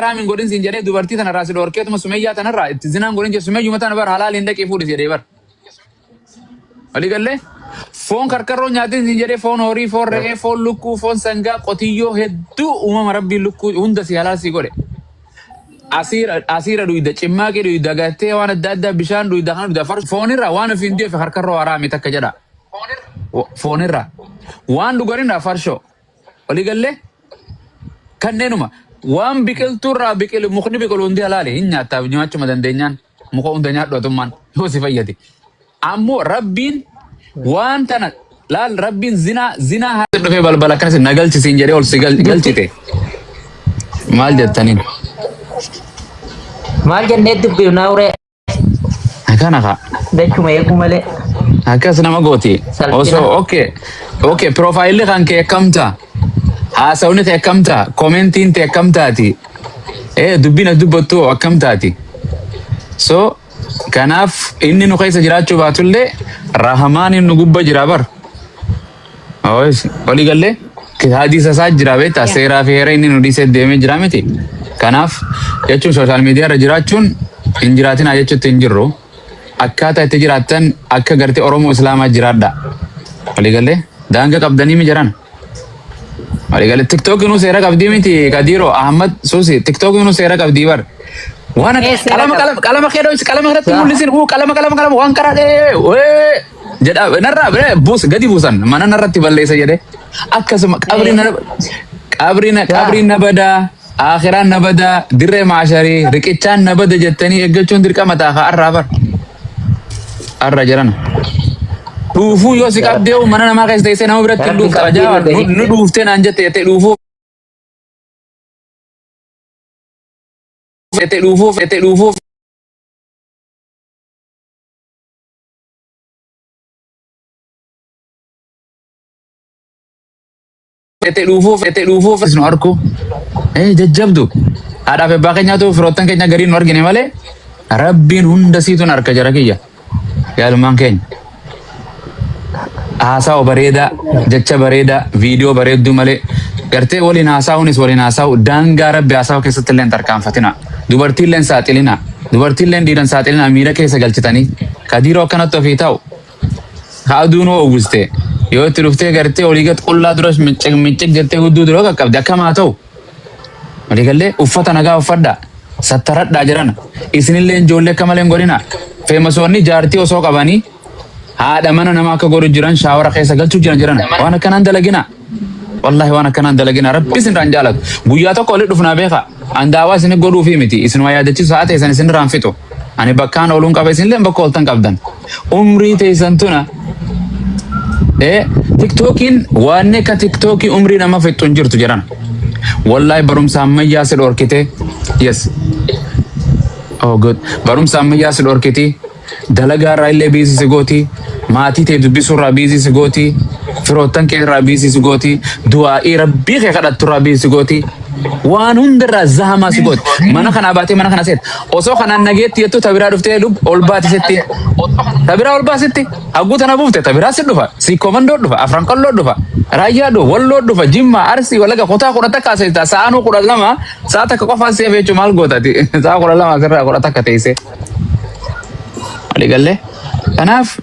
Raamin godhin siin jedhee dubartii tanarraa si dhorkeetuma Sumayyaa tanarraa itti zinaan godhin jedhe Sumayyuma tana bar halaal hin dhaqee fuudhis jedhee bar. Walii gallee foon karkarroo nyaatin siin jedhee foon horii, foon re'ee, foon lukkuu, foon sangaa, qotiyyoo hedduu uumama rabbiin lukkuu hunda si halaal si godhe. Asiira dhuyda, cimmaaqii dhuyda, gattee waan adda addaa bishaan dhuyda kan dhuyda farsa foonirraa waan ofiin dhiyeef karkarroo haraami takka jedha. Foonirraa waan dhugarinraa farshoo. Walii gallee kanneenuma. Waan biqiltuurraa mukni biqilu hundi halaali hin nyaattaaf nyaachuma dandeenyaan muka hunda nyaadhu atummaan yoo si fayyade. Ammoo rabbiin waan tana laal rabbiin zinaa haa dhufee balbala akkanas nagalchisiin jedhee ol si galchite. Maal jettaniin? Maal jennee dubbiif naa uree? Akkana kaa. Dachuma eeguu malee. Akkas nama gooti. Osoo okay profaayilli kan kee akkamtaa? Haasawni ta'e akkamtaa? Komentiin ta'e akkamtaati? Dubbina dubbattu akkamtaati? So kanaaf inni nu keessa jiraachuu baatullee rahamaan inni gubba jira bar. Walii gallee hadiisa isaa jira beektaa seeraa fi heera inni nu dhiisee deemee jira miti. Kanaaf jechuun sooshaal miidiyaa irra jiraachuun hin jiraatinaa jechuutti hin jirru. Akkaataa itti jiraattan akka gartee Oromoo Islaamaa jiraadha. Walii gallee daanga qabdanii mi jiran? Waligalee TikTok nu seera qabdii miti Kadiiroo Ahmad Suusi TikTok nu seera qabdii bar. Waan qalama keedoo qalama irratti mul'isin qalama waan karaadhee jedha narraa bire buus gadi buusan mana narratti balleessa jedhe akkasuma qabriin nabadaa akhiraan nabadaa dirree maasharii riqichaan nabada jettanii eeggachuun dirqama ta'a arraa bar arra jiran. Dhuufuu yoo si qabdee mana namaa keessa teessee nama biratti dhuuf ajaa nu dhuuftee naan jette dhuufuu nu arku jajjabdu haadhaaf abbaa keenyaatu firoottan keenya gariin nu argine malee rabbiin hunda siituun harka jara kiyya yaalumaan keenya. Haasa'u bareeda, jecha bareeda, viidiyoo bareedduu malee gartee waliin haasa'uunis waliin haasa'u daangaa rabbi haasa'u keessatti illee tarkaanfatina. Dubartiilleen saaxilina, dubartiilleen dhiiran saaxilina miira keessa galchitanii Kadiiroo akkanatti ofii ta'u. Haaduun hoo uwwiste yoo itti dhuftee gartee olii gad qullaa duras micciq jettee hudduu duroo qaqqabde akkamaa ta'u. Walii gallee uffata nagaa uffadhaa sattaradhaa jiran isinillee ijoollee akka malee hin godhina. Feemasoonni jaartii osoo qabanii haadha mana nama akka godhu jiran shaawara keessa galchuu jiran waan akkanaan dalagina. Wallahi waan akkanaan dalagina rabbi isin irraan jaalatu. Guyyaa tokko walitti dhufnaa beeka. Andaawaa isin godhuufi miti isin waa yaadachiisu haa ta'e isin irraan fixu. Ani bakkaan ooluun qaba isinillee bakka ooltan qabdan. Umrii teessan tuna TikTokiin waan akka TikTokii umrii nama fixu hin jirtu jiran. Wallahi barumsa ammayyaa si dhorkite. Yes. Oh good. Barumsa ammayyaa si dhorkite. Dalagaa irraa illee biizii gooti. Maatii ta'e dubbisuu irraa biizii gooti. Firoottan kee irraa biizii gooti. Du'aa'ii rabbii kee kadhattu irraa biizii gooti. Waan hundarraa zahamaa si gooti. Mana kana baatee mana kana seet. Osoo kanaan nageetti jettu tabiraa dhuftee ol baatisetti. Tabiraa ol baasitti. Hagguu tana buufte tabiraa si dhufa. Si komandoo dhufa. Afran qalloo dhufa. Raayyaa dhufa. Walloo dhufa. Jimma Arsii Walaga kutaa kudha takka seeta. Sa'aanuu 12 sa'a takka qofaan seef jechuun maal gootati. Sa'a 12 asirraa 10 takka teessee. Waligalee kanaaf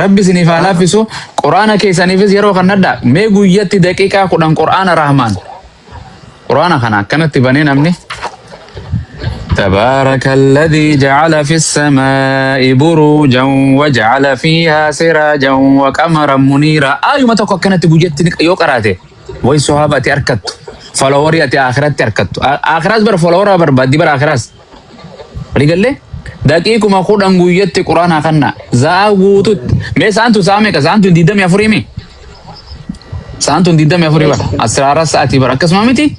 rabbi isiniif haa laaffisu quraana keessaniifis yeroo kannadha mee guyyatti daqiiqaa 10 quraana rahmaan quraana kana akkanatti banee namni تبارك الذي جعل في السماء بروجا وجعل فيها سراجا وقمرا منيرا ما تقول كانت بوجت يو قراته وي صحابه اركت فلوريات اخرت اركت اخرات بر فلورا بر بدي بر اخرات قال لي دقيقكم خدان غويت قران خنا زاغوت مي سانتو سامي كسانتو ديدم يفريمي سانتو ديدم يفريبا 14 ساعه بركس مامتي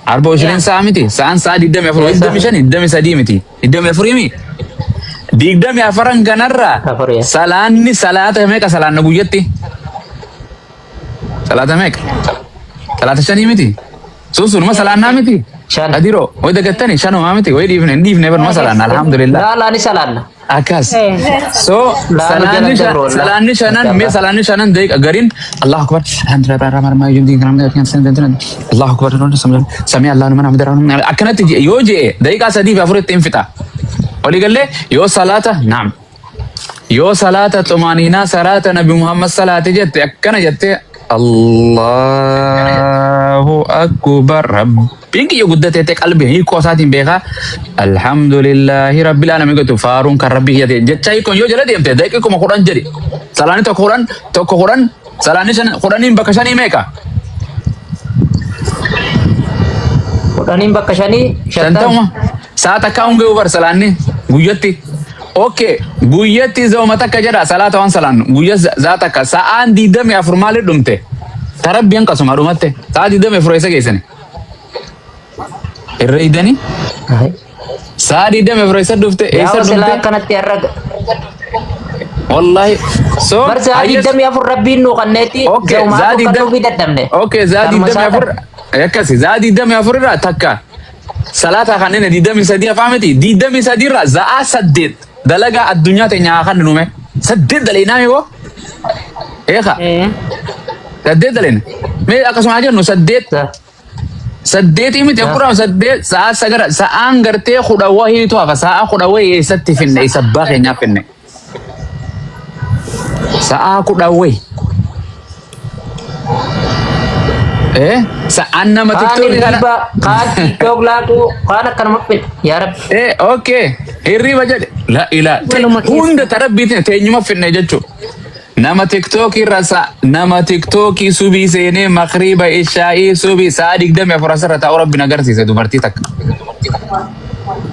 24 ساعه متي سان ساعه ديدم يفريمي ديدم مشان ديدم سديمتي ديدم يفريمي ديدم يفرن كنرا سلاني صلاه ميك سلان غويتي صلاه ميك 3 شنيمتي Susun masalah namiti. Shan. Adiro, oi dagatani shano mamiti, oi divne ber masalah alhamdulillah. La la ni salan. Akas. So Lalu jalan terus. salani shanan me salani shanan dek agarin Allah akbar alhamdulillah rahman yumdi gram da kan san dan Allah akbar non sami Allah man hamd rahman akanati yoje dek asadi fi afur tinfita. Oli galle yo salata naam. Yo salata tumanina salata nabi Muhammad salati jette akana jette Allahu akbar Pinki yo guddate te qalbi hi ko saatin beeka alhamdulillahi rabbil alamin gotu farun kan rabbi yate jechai kon yo jala demte dai ko quran jari salani to quran salani san quranin bakashani meka Quranin bakka shanii santama saata kaunge over salani guyyati okay guyyati zo mata kajara salata wan salan guyya zata ka saan didam ya formale dumte tarabbiyan kasuma dumatte sa didam e froisa geesene irreidani saadi deme froisa dufte Ya esa sila dufte kanatti arrag. wallahi so Barsa adi dam ya fur rabbin nu kanneti. okay zadi dam bidadamne. okay zadi deme fur yakasi zadi deme fur ra takka salata kanene di demi sadia fameti di demi sadira za asaddid dalaga ad-dunya tenya kan nume saddid dalina yo eka saddid dalina me akasuma aja no saddid saddeet imiti quraan saddeet sa'a sagara sa'aan gartee khudawahii to afa sa'a khudawahii eessatti finne isa baaqeenya finne sa'a khudawahii sa'aan nama tiktook kana Kan tiktok laku kan akan mapin. Ya Rab. okay hirriba jedhe la ila hunda tarabbiitiin teenyuma finne jechuu nama tiktok rasa nama tiktok subii seenee makriba ishaa'ii subii sa'a 24 irra taa'u rabbi agarsiise dubartii takka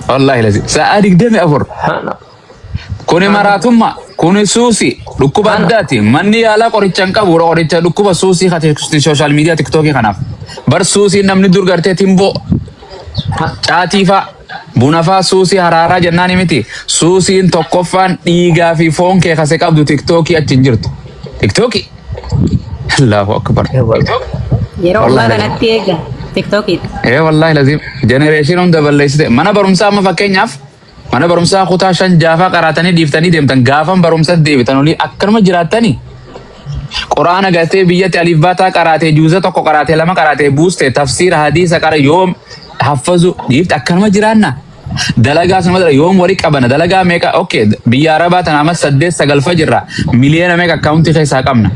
wallahi lazi sa'a 24 kuni maraatumma kuni suusi dhukkuba addaati manni yaalaa qorichan qabu qoricha dhukkuba suusii kate social media tiktok kanaaf bar suusii namni dur gartee timboo caatiifa Bunafa susi harara jennaan miti susiin tokkoffaan dhiigaa fi foon kee kase qabdu tiktokii achi jirtu tiktokii Allahu akbar Yeroo ammaa kanatti eega tiktokii. wallahi lazim generation hunda balleessite mana barumsaa amma fakkeenyaaf mana barumsaa kutaa 5 jaafaa qaraatanii dhiiftanii deemtan gaafan barumsa deebitan olii akkanuma jiraattanii quraana gatee biyyatti alif baataa qaraatee juuza tokko qaraatee lama qaraatee buuste tafsiira hadiisa qara yoom hafazu dhiifti akkanuma jiraanna dalagaa sanuma dala yoom warii qabana dalagaa meeqa okay biyya arabaa tana amma 8-9 jirra miliyoona meeqa akkaawuntii keessaa qabna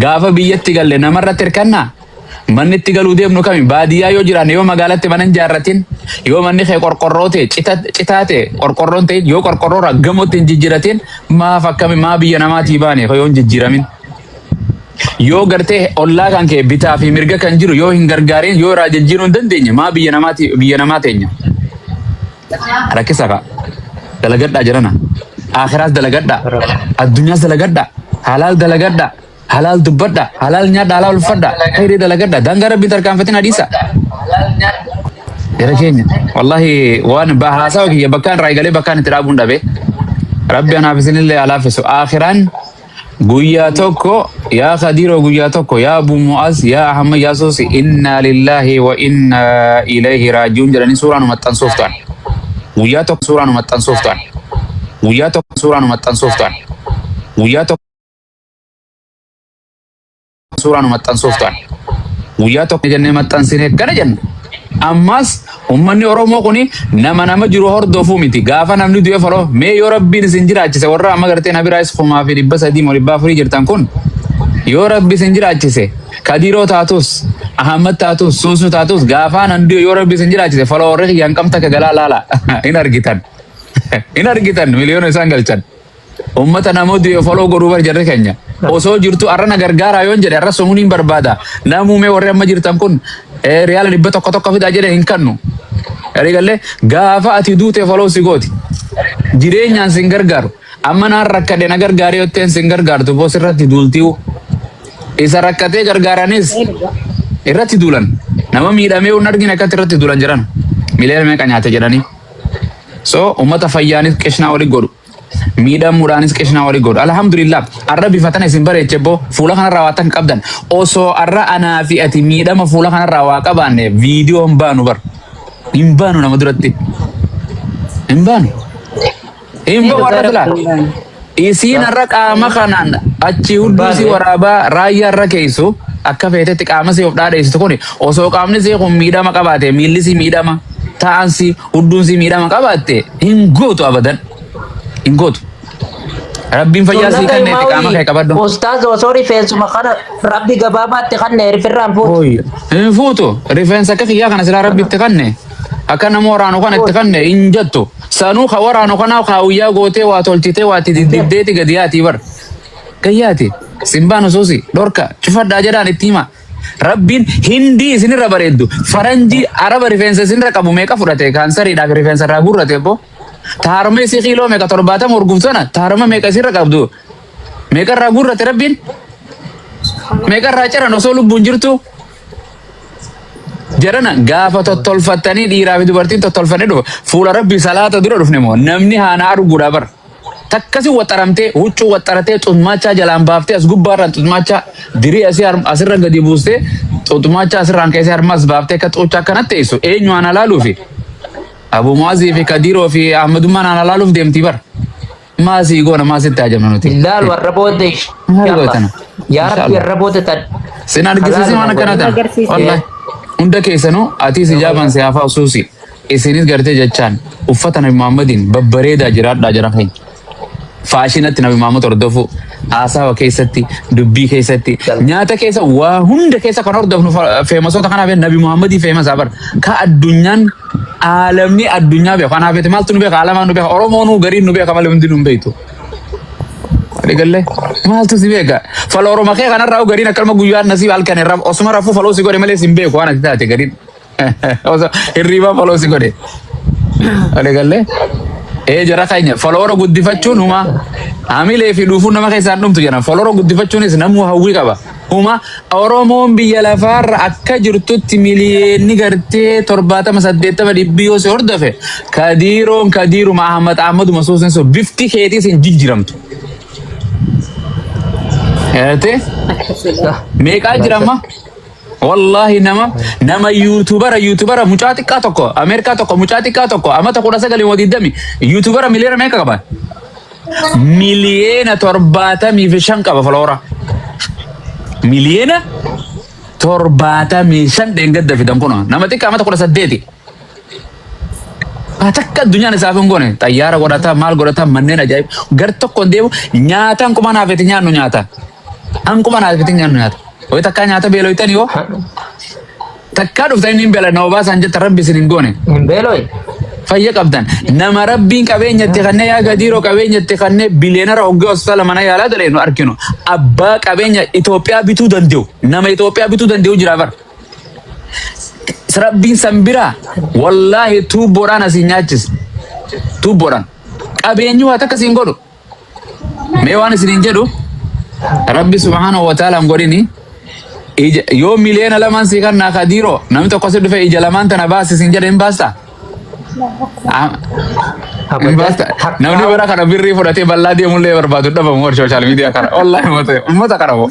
gaafa biyyatti galle namarratti hirkannaa manni itti galuu deemnu kami baadiyyaa yoo jiraanne yoo magaalatti mana hin jaarratin yoo manni kee qorqorroo ta'e citaate qorqorroon ta'e yoo qorqorroo gamootti hin jijjiratin maaf akkami maa biyya namaatii baane yoo hin jijjiramin yoo gartee ollaa kan kee bitaa fi mirga kan jiru yoo hin gargaarin yoo irraa jijjiiruu hin dandeenye maa biyya namaa teenya rakkisa ka dalagadhaa jirana akhiraas dalagadhaa addunyaas dalagadhaa halaal dalagadhaa halal dubbadha halal nyaadha halal ulfadha khayri dalagadha danga rabbi tarkaanfatin hadisa yara keenya wallahi waan bahasa kiyya bakkaan raaygalee bakkaan itti dhaabuun dhabe rabbi anaaf isinillee alaafisu akhiraan guyyaa tokko yaa khadiiro guyyaa tokko yaa abu mu'az yaa ahmad yaa suusi inna lillahi wa inna ilayhi raaji'uun jedhanii suuraan maxxansuuftaan guyyaa tokko suuraan maxxansuuftaan guyyaa tokko suuraan maxxansuuftaan guyyaa tokko suuraan maxxansuuftaan guyyaa tokko jennee maxxansine kana jenna ammas ummanni oromoo kuni nama jiru hordofuu miti gaafa namni du'e faloo mee yoo rabbiin isin jiraachise warra amma gartee nabi raayis 3,400 jirtan kun yoo rabbi isin jiraachise kadiiroo taatus ahammad taatus suusu taatus gaafa nan du'e yoo rabbi isin jiraachise faloo warri kiyyaan qabta ka galaa laala in argitan miliyoona isaan galchan ummata namoota yoo faloo godhuu bar jarri keenya osoo jirtu arrana gargaaraa yoon jedhe arra somuniin barbaada namuumee warri amma jirtan kun riyaala 100 fidaa jedhe hin kannu galle gaafa ati duute faloo si gooti jireenyaan sin gargaaru amma naan rakkadhe na gargaaree yotteen sin gargaartu boos irratti duultiiwu isa rakkatee gargaaranis irratti duulan nama miidhamee un argine akkatti irratti duulan jiran miliyoona meeqa nyaate jedhanii so ummata fayyaanis qishnaa wali godhu miidhamuudhaanis qishnaa walii godhu. Alhamdulillah arra bifatana isin bareeche boo fuula kanarraa waa tan qabdan osoo arra anaa fi ati miidhama fuula kanarraa waa qabaanne viidiyoo hin baanu bar hin baanu nama duratti hin baanu hin baanu warra filaa isiin arra qaama kanaan achi hunduu si waraabaa raayyaa irra keeysu akka feetetti qaama si of dhaadheessitu kun osoo qaamni si kun miidhama qabaate miilli si miidhama ta'an si hunduu si miidhama qabaatte hin gootu abadan hin gootu. Rabbiin fayyaa sii kenneeti qaama kee qabadhu. Ustaaz osoo rifeensuma kana rabbi gabaabaatti kanne rifirraan fuutu. Hin fuutu rifeensa akka kiyyaa kana silaa rabbi itti kanne akka nama waraanu kana itti kanne hin jettu sanuu ka waraanu kana kaawuyyaa gootee waa tolchitee waa diddeeti gadi yaati bar gayyaati simbaan usuusi dhorka cufadhaa jedhaan itti hima. Rabbiin hindii isinirra bareeddu faranjii araba rifeensa isinirra qabu meeqa fudhate kaansariidhaaf rifeensa irraa gurrate boo. Taarama isi kiiloo meeqa 70 urguftoona taarama meeqa isirra qabdu meeqa irraa gurrate rabbiin meeqa irraa ciran osoo lubbuun jirtu jarana gaafa tottolfattanii dhiiraa fi dubartiin tottolfannee dhufa fuula rabbii salaata dura dhufne moo namni haanaa arguudha bar takkasi waxaramtee huccuu waxaratee xummaachaa jalaan baaftee as gubbaarraan xummaachaa dirii asirra gadi buustee xummaachaa asirraan keessee harmas baaftee akka xuuchaa akkanatti teessu eenyu haana laaluufi Abu Muazzi fi Kadiroo fi Ahmadummaan haana laaluuf deemti bar maasii goona maasitti ajamna nuti. Laal warra booddee. Yaa rabbi warra booddee tan. Sin argisiisi waan akkana tan. Wallahi hunda keessanuu atiis ijaaban si hafaa usuusi isinis gartee jechaan uffata Nabi Muhammadin babbareedaa jiraadhaa jira keenya. Faashinatti Nabi Muhammad hordofu haasawa keessatti dubbii keessatti nyaata keessa waa hunda keessa kan hordofnu feemasoota kanaaf Nabi Muhammadii feemasaa bar ka addunyaan alamni addunyaa beeku kanaaf maaltu nu beeka alamaan nu beeka Oromoon gariin nu beeka malee hundi nu beektu. Digalle maaltu si beeka fala Oromoo kee kanarraa gariin akkalma guyyaan nasiib halkan irraa osuma rafuu faloo si godhe malee sin beeku waan ati taate gariin hirriibaa faloo si godhe. Digalle jara kanya follower guddifachuun huma amilee fi dhufuun nama keessaan dhumtu jedhan follower guddifachuunis namuu hawwii qaba huma Oromoon biyya lafaarra akka jirtutti miliyoonni gartee 78 dhibbiyoo si hordofe Kadiiruma Ahmadu Masuusin so bifti keetii sin jijjiramtu. Meeqaa jirama? Wallahi nama YouTubera mucaa xiqqaa tokko Ameerikaa tokko mucaa xiqqaa tokko amata 19 YouTubera miliyoona meeqa qaba? Miliyoona 75 qaba follower. Miliyoona 75 dheengadda fidan kuno nama xiqqaa amata 18. Takka addunyaan isaaf hin goone xayyaara godhata maal godhata manneen ajaa'ib gar tokko deemu nyaataan kuma naafeti nyaannu nyaata. An kuma naafeti nyaannu nyaata. Oi takka nyaata beeloytani yoo takka dhuftanii hin beela nama baasan jetta rabbi isin hin goone. Hin beeloy. Fayya qabdan nama rabbiin qabeenyatti kannee yaa Kadiiroo qabeenyatti kannee biliyeenara hoggee hospitaala mana yaalaa dalee nu arkinu abbaa qabeenya Itoophiyaa bituu danda'u nama Itoophiyaa bituu danda'u jira bar. Rabbiin sanbiraa wallahi tuubboodhaan asiin nyaachis tuubboodhaan qabeenyi waa takka siin godhu mee waan isiniin jedhu rabbi subhaanahu wa ta'ala godhini yoo miliyoona lamaan si kannaa Kadiiroo namni tokko si dhufe ija lamaan tana baasisin jedhe hin baasta. Namni bara kana birrii fudhatee bal'aa deemullee barbaadu dhabamu warra social media kana wallahi ummata kana moo.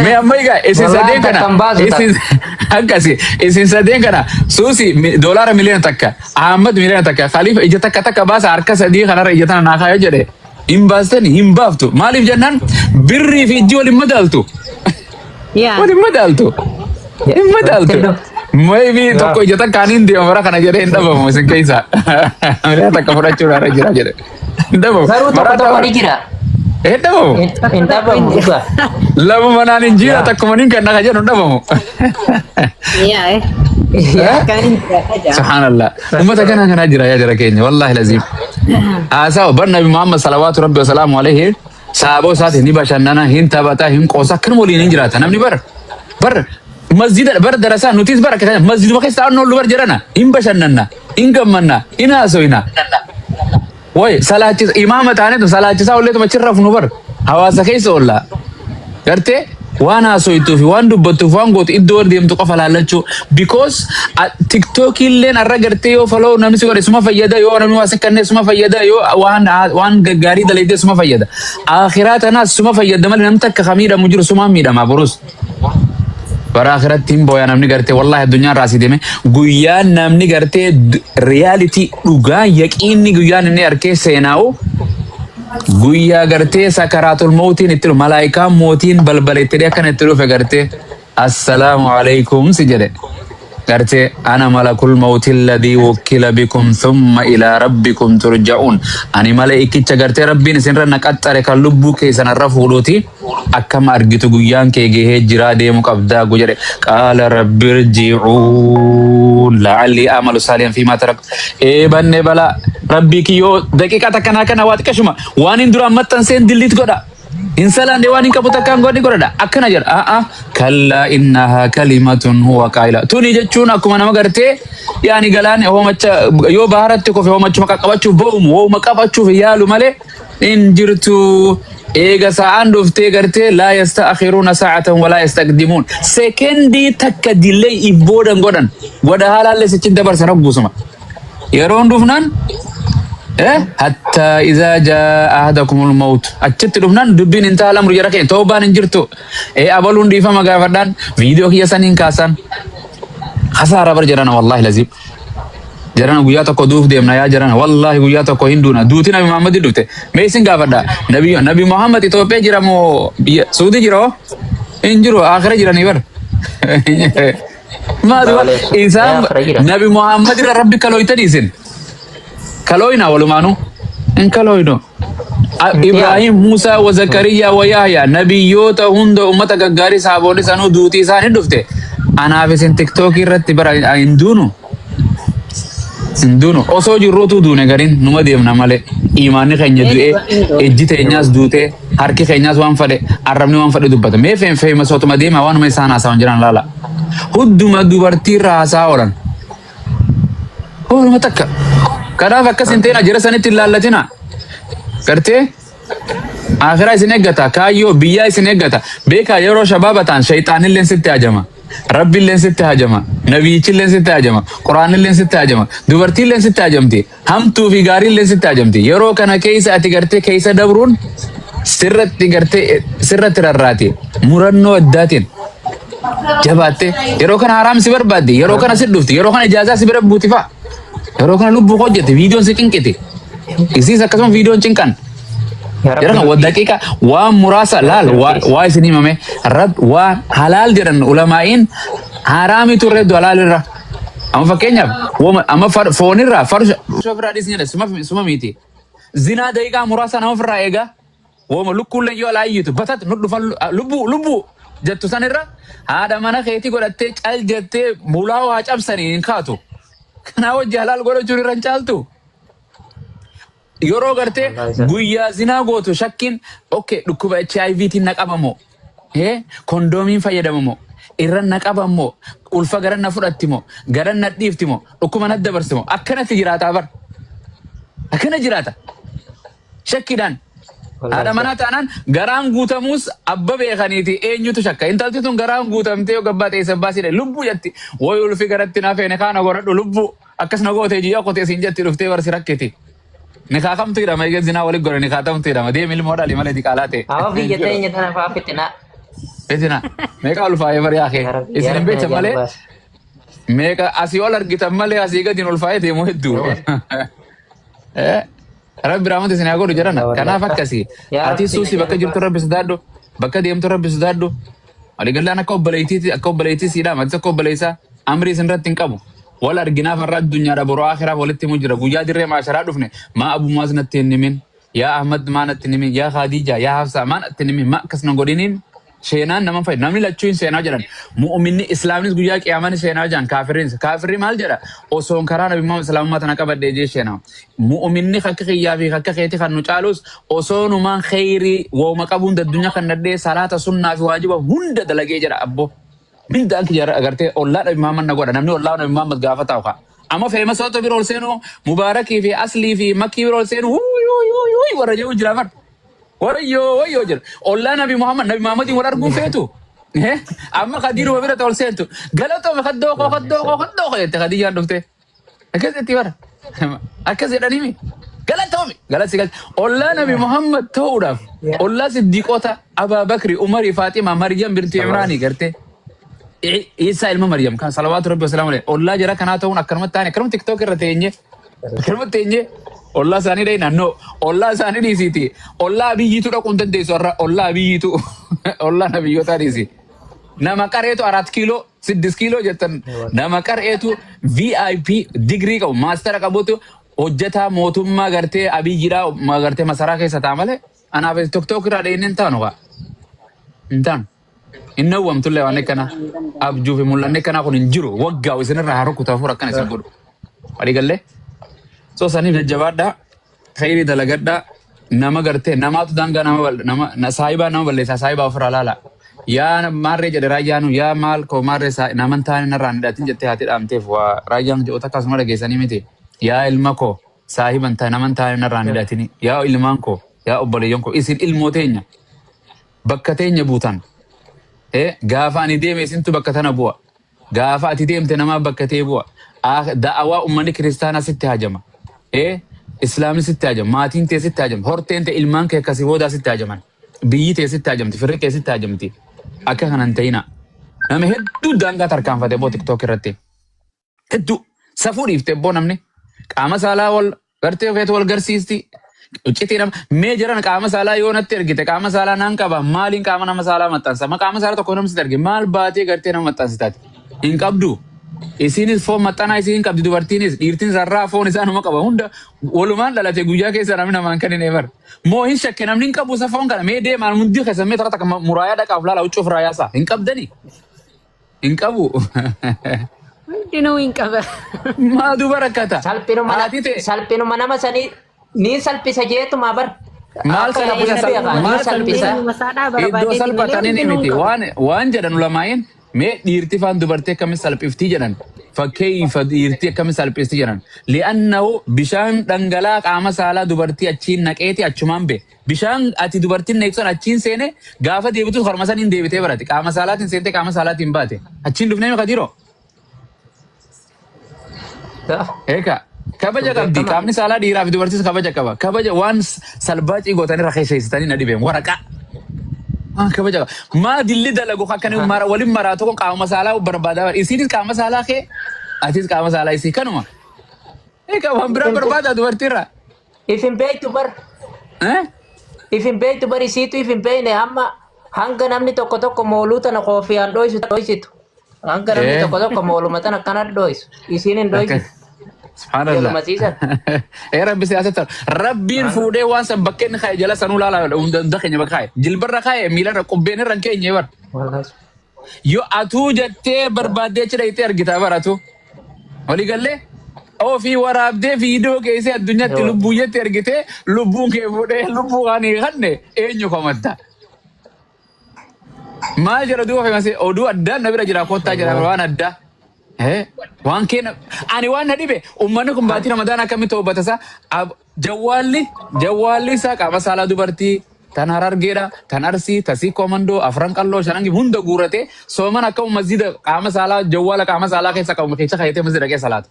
Mee amma egaa isin sadeen kana akkasi isin sadeen kana suusi doolaara miliyoona takka Ahmad miliyoona takka Khalifa ija takka baasa harka sadii kanarra ija tana naakaayo jedhe hin baastani hin baaftu maaliif jennaan birrii fi ijji waliin madaaltu. Waliin madaaltu. Hin madaaltu. Maybe tokko ija takkaan hin deemu bara kana jedhee hin dhabamu isin keessa. Miliyoona takka fudhachuudhaan jira jedhe. Hin dhabamu. Garuu tokko ni jira. Hin dhabamu. Hin dhabamu dhugaa. Lama manaan hin jira takkuma niin kan dhaga jedhu hin dhabamu. Subhanallah. Ummata kana jira yaa jara keenya wallahi laziim. Haasawa bar Nabi Muhammad salawaatu rabbi wa salaamu alayhi sahaboo isaati ni bashannana hin taphata hin qoosa kan waliin hin jiraata namni bar masjida bar darasaa nutis bar akka masjiduma keessa taa'an oollu bar jedhana hin bashannanna hin gammanna hin haasoyna. Way salaachisa imaama taanetu salaachisaa olleetuma chirraaf nu bar hawaasa keessa oolla gartee waan haasoytuuf waan dubbattuuf waan gootu iddoo deemtu qofa laallachuu because tiktok illeen arra gartee yoo follow namni si godhe suma fayyada yoo namni waa sikkannee suma fayyada yoo waan gaggaarii dalaydee suma fayyada akhiraa tanaas suma fayyada malee namni takka kamiidhamu jiru sumaan miidhama borus bara akhiratti hin booya namni gartee wallahi addunyaa irraa si deeme guyyaan namni gartee reality dhugaa yaqiinni guyyaan inni arkee seenaa'u guyyaa gartee sakaraatul mawtiin itti malaayikaan mootiin balbaleettee akkana itti dhufe gartee assalaamu alaykum si jedhe gartee ana malakul mawti alladhii wukkila bikum thumma ilaa rabbikum turja'uun ani malaa'ikicha gartee rabbiin isinirra naqaxxare kan lubbuu keessan irra fuudhuuti akkama argitu guyyaan kee gahee jiraa deemu qabdaa jedhe qaala rabbi irji'uun la'allii amalu saalihan fiimaa tarak banne bala rabbii kiyyoo daqiiqaa takkanaa kana waa xiqqashuma waan hin duraan maxxanseen dilliit godha insalaan waan hin qabu takkaan godhi godhadha akkana jedha kallaa innahaa kalimatun huwa qaa'ila tuni jechuun akkuma nama gartee yaani galaan hoomacha yoo baharatti kofe hoomachuma qaqqabachuuf bo'umu hooma qabachuuf yaalu malee in jirtu eega sa'aan dhuftee gartee laa yasta'akhiruuna saa'atan walaa yastaqdimuun sekendii takka dillee if boodan godha haalaallee sichin dabarsan hogguusuma yeroon dhufnaan حتى إذا جاء أحدكم الموت أجت لبنان دبين انت على مرجع ركين توبان انجرتو أبلون ديفا مغافردان فيديو كي يسانين كاسان خسارة برجرانا والله لازم جرانا غياتا كو دوف ديمنا يا جرانا والله غياتا كو هندونا دوتي نبي محمد دوتي ميسين غافردا نبي محمد توبه جرامو سعودي جرو انجرو آخر جراني بر ما دو إنسان نبي محمد ربي كلو يتديسين كلوينا ولمانو إن كلوينو إبراهيم موسى وزكريا ويحيى نبيوتا هند أمتا غاري صحابوني سانو دوتي ساني دفته أنا في سن تيك توك يرتي برا إندونو أوسو جروتو دونه غارين نما ديمنا مالي إيماني خينيا دوئي إجيت إنياس دوته هركي خينياس وان فده عربني وان فده دبته مي فهم مسوتو ما ديما وان مي سانا سان جران لالا هدو ما دوبرتي راسا أوران هو ما تكا kanaaf akkas ta'ina jira sanitti ilaallatina gartee akhiraa isin eeggata kaayyoo biyyaa isin eeggata beekaa yeroo shabaabatan shayxaanilleen sitti hajama rabbiilleen sitti hajama nabiyichilleen sitti hajama quraanilleen sitti hajama dubartiilleen sitti hajamti hamtuu fi gaariilleen sitti hajamti yeroo kana keessa ati gartee keessa dabruun sirratti rarraati murannoo addaatiin jabaatte yeroo kana haraam si barbaaddi yeroo kana si dhufti yeroo kana ijaazaa si bira buutifa yeroo kana lubbuu hojjete viidiyoon si cinqite isiis akkasuma viidiyoon cinqan yeroo kana daqiiqa waan muraasa laal waa isin himame waan halaal jedhan ulamaa'iin haraami turreddu halaalirra amma fakkeenyaaf amma foonirraa farsha ofirraa dhiisni jedhe suma miti zinaa daqiiqaa muraasa nama ofirraa eega wooma lukkuullee yoo alaayyitu batat nu dhufan lubbuu jettu sanirra haadha mana keetii godhattee cal jettee mulaa waa cabsanii hin kaatu kana wajji halal godhachuun irra hin caaltu yeroo gartee guyyaa zinaa gootu shakkiin okay dhukkuba HIV tiin naqabamoo kondoomiin fayyadamamoo irra naqabamoo ulfa garan na fudhattimoo garan na dhiiftimoo dhukkuba na dabarsimoo akkanatti jiraata bar akkana jiraata shakkiidhaan haadha manaa taanaan garaan guutamuus abba beekaniiti eenyutu shakka intalti tun garaan guutamtee yoo gabbaa ta'e sabbaasiidha lubbuu jetti wayi ulfi garatti naa feene kaana godhadhu lubbuu akkas na gootee jiyyaa qotee siin jetti dhuftee barsi rakkiti nikaa kamtu hidhama eegee zinaa waliin godhe nikaa tamtu hidhama deemi ilmoo dhali malee diqaalaa ta'e. Awa biyya teenya tana fa'aa fitina. Fitina meeqa ulfaa'ee bari yaakee isin hin beektan malee meeqa asii ol argitan malee asii gadiin ulfaa'ee deemu hedduu. Rabbi rahmatu isin haa godhu jedhana kanaaf akkasii ati suusi bakka jirtu rabbi sodaadhu bakka deemtu rabbi sodaadhu waliigallaan akka obboleettii siidhaam ati akka obboleessaa amrii isin irratti hin qabu wal arginaaf irraa addunyaadha boroo akhiraa walitti himu jira guyyaa dirree maasharaa dhufne maa abumaas natti hin himin yaa Ahmad maa natti hin himin yaa Khadija yaa Hafsa maa natti hin himin maa akkas na godhiniin seenaan nama fayyadu namni lachuun seenaa jedhan mu'minni islaamnis guyyaa qiyaamaan seenaa jedhan kaafirri maal jedha osoon karaa nabi Muhammad islaamummaa tana qabadhee jee seenaa mu'minni akka kiyyaa fi akka keeti kan nu caalus osoonumaan kheyrii wooma qabuun addunyaa kan dadhee salaata sunnaa fi waajiba hunda dalagee jedha abbo mindaan kiyya agartee ollaa nabi Muhammad na godha namni ollaa nabi Muhammad gaafata uqa amma feema soota biroo seenu mubaarakii fi aslii fi makkii biroo seenu warra jedhu jiraafadha. Wayyo jedhu ollaa nabi Muhammad wal arguun feetu Amma kadiru bira tol sentu. Galato ma kaddo ko yette kadiyan dufte. Akkasitti bara. Akkas jedhanii galatoomi galatti gal ollaa nabi Muhammad ta'uudhaaf ollaa siddiqoota Abaa Bakri Umarii Faaximaa Maryam binti Imraanii gartee Isaa ilma Maryam kan salawaatu rabbi wasalaamu alayhi ollaa jara kanaa ta'uun akkanumatti taane akkanuma tiktook irra teenye ollaa isaanii dhayi naannoo ollaa isaanii dhiisiiti ollaa biyyiitu dhaquun dandeessu har'a ollaa biyyiitu ollaa nabiyyootaa dhiisi nama qareetu 4 kiiloo 6 kiiloo jettan nama qareetu VIP digrii qabu maastara qabutu hojjetaa mootummaa gartee abiyyiidhaa gartee masaraa keessa ta'a malee anaaf tiktook irraa dhiyeenye hin taanu kaa hin taanu inni hawwamtullee waan akkana abjuu fi mul'anne akkanaa kun hin jiru waggaa isinirraa haa rukkutaafuu akkana isin godhu walii gallee soo saniif jajjabaadhaa khayrii dalagadhaa nama gartee namaatu daangaa nama saayibaa nama balleessaa saayibaa ofirraa laala yaa maarree jedhe raayyaanu yaa maal koo maarree naman taane narraan hidhatin jettee haati dhaamteef waa raayyaan jedhoota akkasuma dhageessanii miti yaa ilma koo saahiban taane naman taane narraan hidhatini yaa ilmaan koo yaa obboleeyyan koo isin ilmoo teenya bakka teenya buutan gaafa ani deeme isintu bakka tana bu'a gaafa ati deemte namaa bakka tee bu'a da'awaa ummanni kiristaanaa sitti hajama islaamni sitti hajama maatiin tee sitti hajama horteen tee ilmaan kee akkasii boodaa sitti hajaman biyyi tee sitti hajamti firri kee sitti hajamti akka kanan ta'ina nama hedduu daangaa tarkaanfate boo tiktook irratti hedduu safuu dhiifte boo namni qaama saalaa wal gartee feetu wal garsiisti uccitii nama mee jiran qaama saalaa yoo natti ergite qaama saalaa naan qaba maaliin qaama nama saalaa maxxansa ma qaama saalaa tokko namsitti erge maal baatee gartee nama maxxansitaati hin qabdu isinis foon maxxanaa isii hin qabdi dubartiinis dhiirtiin sarraa foon isaanuma qaba hunda walumaan dhalate guyyaa keessa namni namaan kan hin eebar moo hin shakke namni hin qabu isa foon kana mee deemaan mudii keessa mee takka muraayaa dhaqaaf laala huccuuf raayaasaa hin qabdani hin qabu. Hundinuu hin qaba. Maadu barakkata. Salphinuma nama sanii ni salphisa jeetuma bar. Maal salphisa? Iddoo salphatanii ni miti waan jedhan ulamaayin mee dhiirti faan dubartii akkamis salphiftii jedhan fakkeeyyifa dhiirtii akkamis salphiftii jedhan li'annahu bishaan dhangalaa qaama saalaa dubartii achiin naqeeti achumaan be bishaan ati dubartiin neeqson achiin seene gaafa deebitus horma saniin deebitee barate qaama saalaatiin seente qaama saalaatiin baate achiin dhufnee maka jiroo. Eka kabaja qabdi qaamni saalaa dhiiraa fi dubartiis kabaja qaba kabaja waan salbaacii gootanii rakkeesseessitanii na dhibeen waraqaa. Kabaja maa dilli dalagu akkanii waliin maraatu kun qaama saalaa barbaadaa isinis qaama saalaa kee atis qaama saalaa isii kanuma. Eka waan biraa barbaadaa dubartiirraa. Ifin beektu bar. Ifin beektu bar isiitu ifin beekne amma hanga namni tokko mooluu tana koofiyaan dhoysitu. Hanga namni tokko mooluma tana akkana dhoysu isiin hin dhoysitu. Subhanallah. Rabbi siyaasata rabbiin fuudhee waan san bakkeen ka'e jala sanuu laala hunda keenya bakka ka'e jilbarra ka'e miilarra qubbeen irra keenya bar. Yoo atuu jettee barbaaddee cidha itti argita baratu walii gallee ofii waraabdee viidiyoo keessee addunyaatti lubbuu jetti argitee lubbuun kee fuudhee lubbuu kaanii kanne eenyu komatta. Maal jira duuba fe'amase oduu addaan na bira jira kottaa jira waan addaa. Waan keenya ani waan na dhibe uummanni kun baatii Ramadaan akkamitti hubbatasa jawwaalli isaa qaama saalaa dubartii tan Harargeedha tan Arsii tasii komandoo afran qalloo shanangi hunda guurate sooman akka masjida qaama saalaa jawwaala qaama saalaa keessa qabu keessa kayitee masjida keessa laata.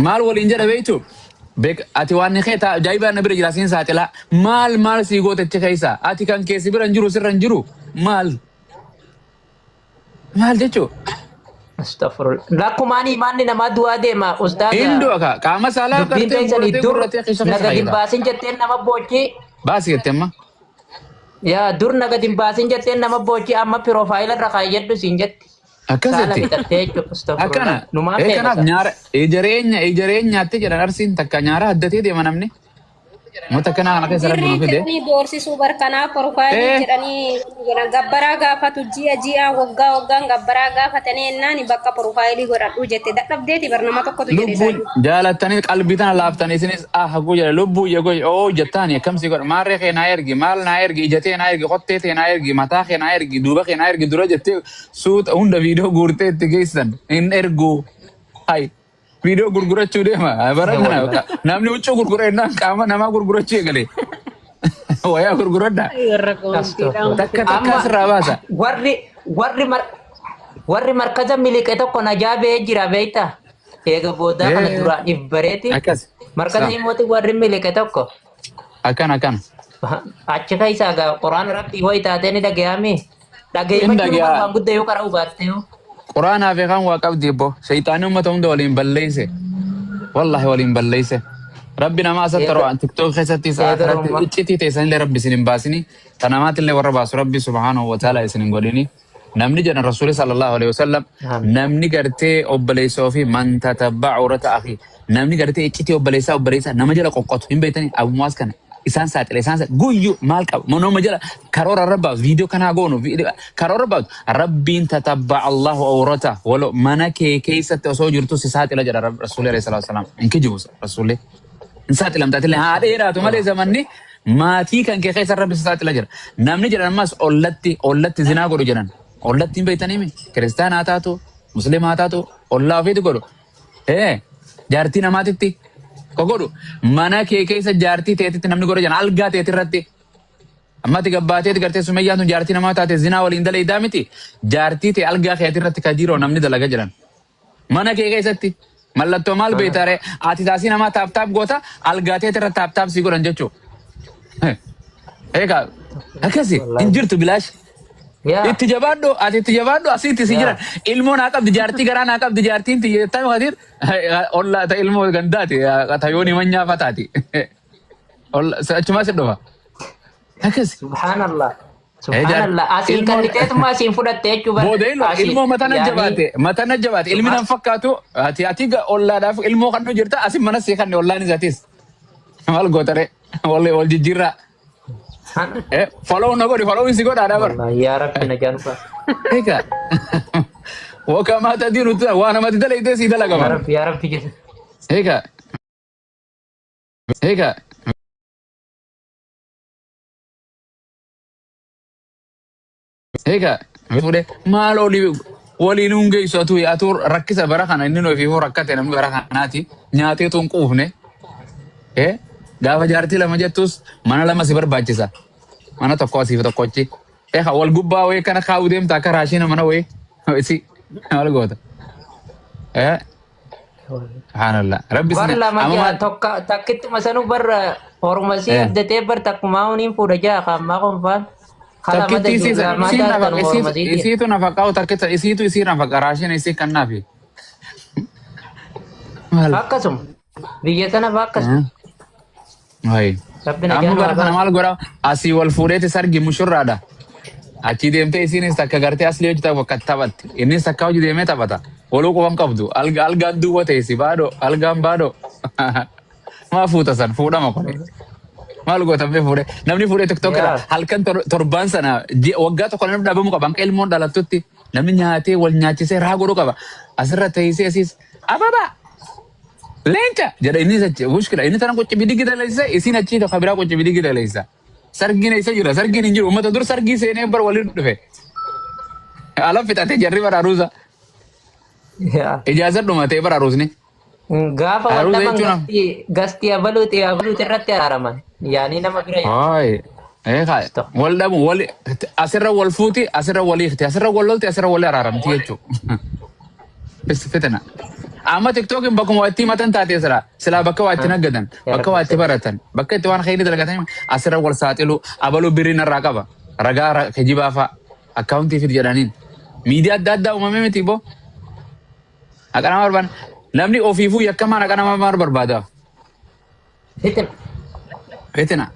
Maal waliin jedha beektu ati waan ni keeta ajaa'ibaa na bira jira siin saaxilaa maal sii gootecha keessa ati kan keessi bira hin jiru sirra hin jiru maal. Maal jechuun? Astaghfirullah. Lakkumaanii manni namaa du'aa deema ustaaza. Hindoo akka qaama saalaa gartee naga dimbaasin jetteen nama boochi. Baasi jettee amma. Yaa dur naga dimbaasin jetteen nama boochi amma piroofaayila irra kaayyadhu siin jetti. Akkasitti. Akkana. Kanaaf nyaara ejjareenyaatti jedhan arsiin takka nyaara addatee deema namni. Mata kana kana keessa rabbi nuuf fide. Ni doorsisuu barkanaa profaayilii jedhanii gabbaraa gaafatu ji'a waggaan gabbaraa gaafatanii ennaan bakka profaayilii godhadhu jette dadhabdeeti bar nama tokkotu jedhe isaa. Jaalattanii qalbii tana laaftanii isinis haguu jedhe lubbuu yegoo jettaani akkamsi godha maarree kee naa ergi maal naa ergi ijatee naa ergi qottee tee naa ergi mataa kee naa ergi duuba kee naa ergi dura jettee suuta hunda viidiyoo guurtee itti geessan hin ergu hayi. Video gurgurachuu deema. Bara kana namni huccuu gurgurannaan qaama namaa gurgurachuu eegale. Waya gurguradda. Irra koomtiidhaan. Takka takka asirraa baasa. warri markaza miliqe tokko na jaabee jira beekta. Eega boodaa kana duraan if bareeti. Akkas. Markaza himooti warri miliqe tokko. Akkana akkana. Achi keessaa gaa qoraan rabbii wayi taatee ni dhagayame. Hin Dhagayifachuu dhagayaa. waan guddaa yoo karaa hubaatte yoo. Quraanaa fi kan waa qabdi ebbo. Shayitaanii uummata hunda waliin balleeyse. Wallahi waliin balleeyse. Rabbi nama asattaru an TikTok keessatti sa'aatirratti iccitii teessanillee rabbi isin hin baasini. Tanamaatillee warra baasu rabbi subhaanahu wa ta'ala isin hin godhini. Namni jedhan rasuuli sallallahu alaihi wasallam namni gartee obboleessoo fi man tatabba'a urata akhi. Namni gartee iccitii obboleessaa nama jala qoqqotu hin beektanii abumaas kana. Isaan saaxile guyyu maal qaba manoma jala karoora rabbaatu viidiyoo kanaa goonu karoora rabbaatu rabbiin tatabba'a Allahu awrata walo mana kee keessatti osoo jirtu si saaxila jedha rasuuli alayhi salatu wasalam hin kijibu rasuuli hin saaxilamtaatillee haa dheeraatu malee zamanni maatii kan kee keessa rabbi si saaxila jira namni jedhan ammas ollatti zinaa godhu jedhan ollatti hin beektaniimi kiristaanaa haa taatu muslimaa haa taatu ollaa ofiitti godhu jaartii namaatitti kogodhu mana kee keessa jaartii teetitti namni godha jedhan algaa teeti irratti ammati gabbaateeti gartee sumayyaa tun jaartii namaa taate zinaa waliin dalayidaa miti jaartii tee algaa keeti irratti kajiiroo namni dalaga jedhan mana kee keessatti mallattoo maal beeytaare ati taasii namaa taaptaap goota algaa teeti irratti taaptaap sii godhan jechuu eegaa akkasi hin jirtu bilaash itti jabaadhu ati itti jabaadhu asitti si jiran ilmoo naa qabdi jaartii garaa naa qabdi jaartiin tiyyeettaa wadir olla ta ilmoo gandaati ta yooni manyaa fataati olla achuma si dhufa akkas Subhanallah. Subhanallah. Asiin kan lixeetuma asiin fudhatte jechuu booda ilmoo matana jabaate ilmi nan fakkaatu ati ollaadhaaf ilmoo kan jirta asin mana see kan ollaan isatis maal gootare wal jijjiirraa follow na godi follow insi goda dabar Ya Rabbi na janfa. eka wo kama ta dinu ta wana mati dala ite si dala Ya gama Rabbi gitu. eka fude malo li wali nunge isatu atur rakkisa barakana inni no fi ho rakkate nam barakanaati nyaate tun quufne gaafa jaartii lama jettus mana lama si barbaachisa mana tokko asiif tokkochi wal gubbaa wayii kana kaa'uu deemta akka raashina mana wayii si maal goota subhaanallah rabbi Bar lama ja tokka takkittuma sanu bar hormasi abdatee bar takkuma uniin fuudha jaa kammaa konfaan. takkitti isiitu nafaqaa'u takkitta isiitu isii nafaqa raashina isii kannaafi Akkasum biyya tana akkasum. Hai. Rabbina Amma janna bara kana maal godha asii wal fuudheeti sargi mushurraadha. Achi deemtee isiinis takka gartee asli hojii takka taphatti. Innis takka hojii deemee taphata. Waluu quban qabdu. Algaan duwwa teessi baadho. Algaan baadho. Maa fuuta san fuudhama kone. Maal gootamee fuudhe. Namni fuudhee tiktokera halkan torban sana waggaa tokko namni dhaabamuu qaba. Hanqa ilmoon dhalattutti namni nyaatee wal nyaachisee raa godhuu qaba. Asirra teessee asiis ababa. Leenca jedha inni sachi mushkila inni tana qochi bidigi daleysa isin achi to khabira qochi bidigi daleysa sargina isa jira sargin injiru ummata dur sargi seene bar walin dhufe ala fitate jarri bara aruza ijazat dhumate bara aruzne Gaafa wadaman gasti abaluuti irratti araman yaani nama bira ay kha wal damu wal asirra wal fuuti asirra wal ikhti asirra wal lolti asirra wal araramti jechu bes fitana amma tiktokin bakkuma waatti matan taate sila bakka waatti naggadan bakka waatti baratan bakka itti waan khayri dalagatan asirra wal saaxilu abalu birina irraa qaba ragaa kijibaa fa akkaawuntii fit jedhaniin miidiyaa adda addaa uumamee miti bo akka nama barbaada namni ofiifuu yakkamaan akka nama maar barbaada fitina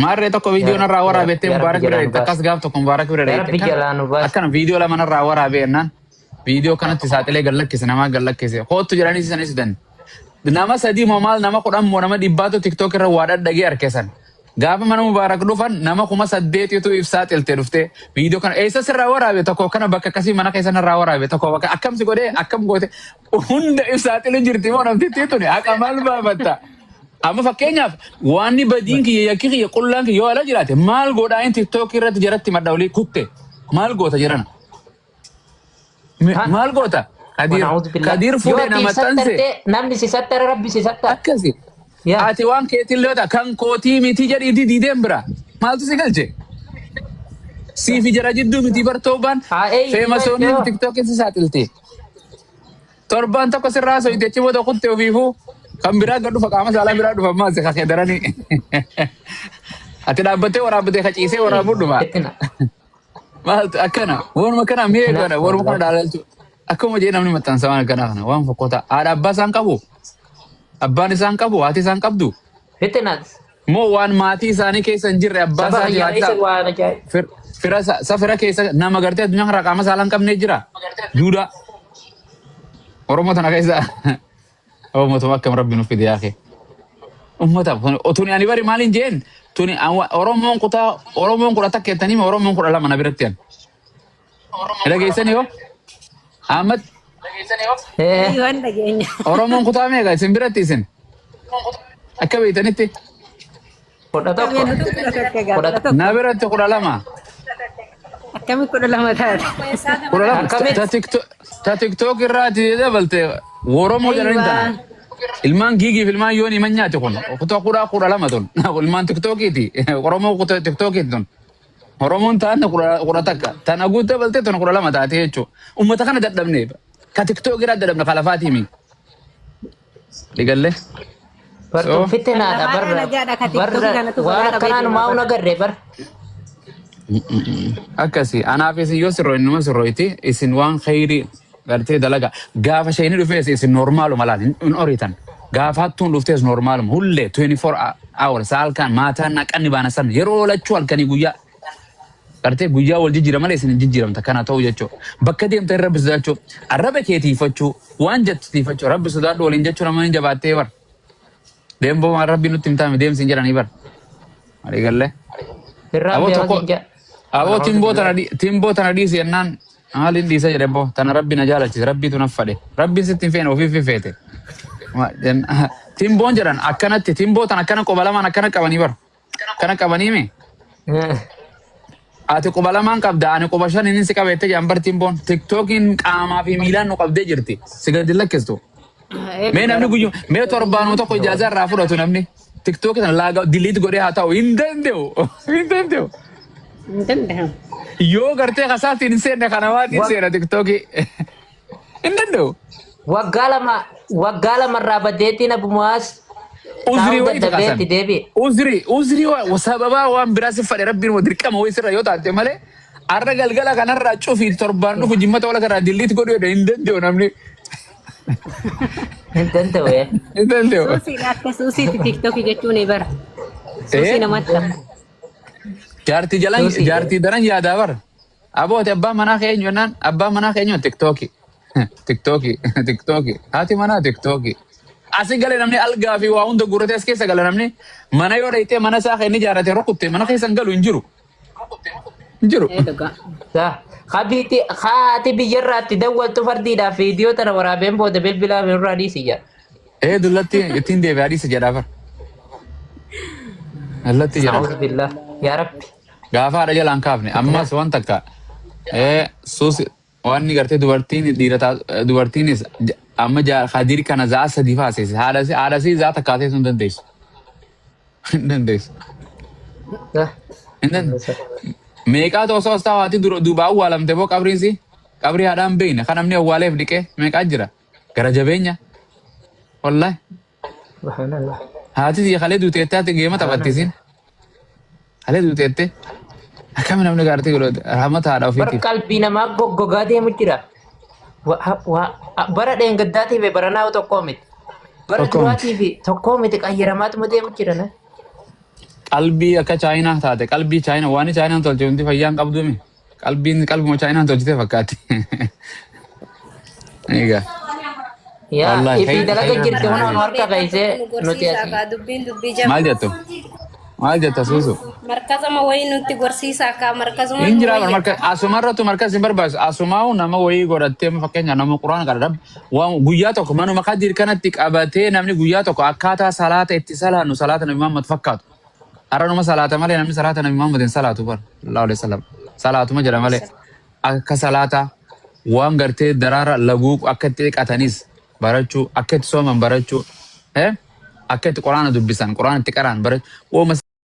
maarree tokko viidiyoo narraa waraabettee mubaarak bira dheette akkas gaaf tokko mubaarak bira dheette akkana viidiyoo lama narraa waraabee ennaan viidiyoo kanatti saaxilee gallakkise namaa gallakkise hoottu jedhanii sanis dan nama sadii moo maal nama kudhan moo nama dhibbaatu tiktook irra waa dhadhagee harkesan gaafa mana mubaarak dhufan nama 8,000tu ibsaa xiltee dhuftee viidiyoo kana eessa sirraa waraabe tokko kana bakka akkasii mana keessa narraa waraabe tokko bakka akkamsi godhee akkam goote hunda ibsaa xilu jirti moo namtittii tuni haqa maal baafatta amma fakkeenyaaf waan badiin kiyya yakki kiyya qullaan kiyya yoo ala jiraate maal godhaan tiktook irratti jaratti maddaawlii kutte maal goota jedhana maal goota kadir fuudhee nama tanse namni si sattara rabbi si sattara akkasi Yaa. Ati waan keetillee kan kootii miti jedhiiti diideen bira. Maaltu si galche? Siifi jara jidduu miti bartoobaan feemasooniin tiktookii si saaxilte. Torbaan tokko sirraa soite achi booda kutte ofiifuu kan biraa gad dhufa qaama saalaa biraa dhufa ammaa si kakee daranii. Ati dhaabbattee waraabbattee kaciisee waraabuu dhuma. Maaltu akkana waanuma kana mee kana waanuma kana dhaalalchu. Akkuma jee namni maxxansa waan akkana kana waan fokkota. Haadha abbaa isaan qabu. Abbaan isaan qabu haati isaan qabdu. Fitinaas. Moo waan maatii isaanii keessa hin jirre abbaa isaanii haati fira keessa nama gartee addunyaa kana qaama saalaa hin qabnee jira. Duudaa. Oromoo tana keessa Oromoo akkam rabbi nuuf fide yaake. Ummata otuni ani bari maalin jeen tuni Oromoon kudha takka jettanii Oromoon kudha lama na biratti yan. Dhageessanii hoo? Ahmad. Waan dhageenya. Oromoon kutaa meeqa isin biratti isin? Akka beektanitti? Kudha tokko. Na biratti kudha lama. Akkami kudha lama taate. Kudha lama. Ta tiktok irraati dabalte Oromoo jedhanii tana. Ilmaan giigiif ilmaan yoon himan nyaate kun kutaa kudha lama tun. Ilmaan tiktokiiti. Oromoo kutaa tiktokiiti tun. Oromoon taanne kudha takka. Tana guutuu dabalte tun kudha lama taate jechuudha. Uummata kana dadhabnee. Ka tiktok irraa dadhabna kalafaati himi. Digalle. Bartuun fitinaadha barra. Waan akkanaan maa'uun agarree bar. Akkasi anaafis yoo sirroo innuma sirrooyti isin waan khayrii gartee dalaga gaafa shayini dhufees isin normaaluma laal hin oriitan gaafa hattuun dhuftees normaaluma hullee 24 hours halkan maataan naqanni baana san yeroo lachuu halkanii guyyaa gartee guyyaa wal jijjiira malee isin hin jijjiiramta kana ta'u jechuu bakka deemta rabbi sodaachuu arraba keetiifachuu waan jettitiifachuu rabbi sodaadhu waliin jechuu nama hin jabaattee bar deemboo waan rabbi nutti hin taame deemsi hin jedhanii bar marii gallee. Aboo timboo tana dhiisi jennaan maaliin dhiisa jedhe boo tana rabbi na jaalachise rabbiitu naaf fadhe rabbiin sitti hin feene ofiif feete. Timboon jedhan akkanatti timboo tana akkana quba lamaan akkana qabanii bar akkana qabanii mee. Ati quba lamaan qabda ani quba shan inni si qabeette jedhan bar timboon tiktookiin qaamaa fi miilaan nu qabdee jirti si gadi lakkistu. Mee namni guyyuu mee torbaanuu tokko ijaazaa irraa fudhatu namni tiktooki tana laaga diliit godhee haa ta'u hin danda'u hin danda'u. Yoo gartee kasaatiin seenne kana waatiin seena tiktookii hin danda'u. Waggaa lamarraa baddeettiin abbumuwaas. Uzrii wayita kasan. Uzrii sababaa waan biraa si fadhe rabbiin dirqama wayii sirra yoo taate malee arra galgala kanarraa cufii torbaan dhufu jimmata wala karaa diliit godhuu hin danda'u namni. Hin danda'u. Hin danda'u. Suusiin akka suusiitti tiktookii jechuun bara. Suusii namatti ta'a. Jaartii daran yaadaa bar. Abooti abbaa manaa keenyu jennaan abbaa manaa keenyu tiktooki. Tiktookii. Haati manaa tiktooki. Asii galee namni algaa fi waa hunda guurratee as keessa gala namni mana yoo dhayitee mana isaa kan inni ijaarratee rukutte mana keessa hin galu hin jiru. Hin jiru. Haati biyyarraatti dawwaltu fardiidhaaf viidiyoo tana waraabeen booda bilbilaa irraa dhiisi jedha. Dullatti ittiin deebi'aa dhiisa jedhaa bar. Allatti jedha. Yaa Rabbi. Gaafa haadha jalaan kaafne ammas waan takka suusi waan ni gartee dubartiinis amma hadiiri kana za'a sadii faaseesse haadha sii za'a takkaatee sun dandeessu. Hin dandeessu. Meeqaa tosoo osoo haati duubaa awwaalamte boo qabriinsi qabrii haadhaan beeyne kan namni awwaaleef dhiqee meeqaa jira gara jabeenya. Wallahi. Haati kalee duuteettee ati geema taphattisin. Halee duuteettee akkami namni gaartee godhate rahmata haadha ofiitiif. Bara qalbii namaa goggogaa deemu jira. Bara dheengaddaatii fi bara naa'u tokkoo miti. Bara duraatii fi tokkoo miti qayyaramaatuma deemu jira. Qalbii akka chaayinaa taate qalbii chaayinaa waan chaayinaan tolche wanti fayyaan qabduumi. Qalbuma chaayinaan tolchitee fakkaatti. Egaa. Yaa ifi dalaga jirti waan harka qaysee nuti asii. Maal jettu? Maal jetta suusu? Markazama wayii nutti gorsiisa akka markazuma. Hin jira asumarrattu markaz hin barbaachisu asumaa'u nama wayii godhattee fakkeenya nama quraana kadhadhab waan guyyaa tokko manuma qadir kanatti qabatee namni guyyaa tokko akkaataa salaata itti salaannu salaata nabi Muhammad fakkaatu. Har'a numa salaata malee namni salaata nabi Muhammad hin salaatu bar sallallahu alaihi wasallam salaatuma jedha malee akka salaata waan gartee daraara laguu akka itti dhiqatanis barachuu akka itti sooman barachuu akka itti quraana dubbisan quraana itti qaraan bara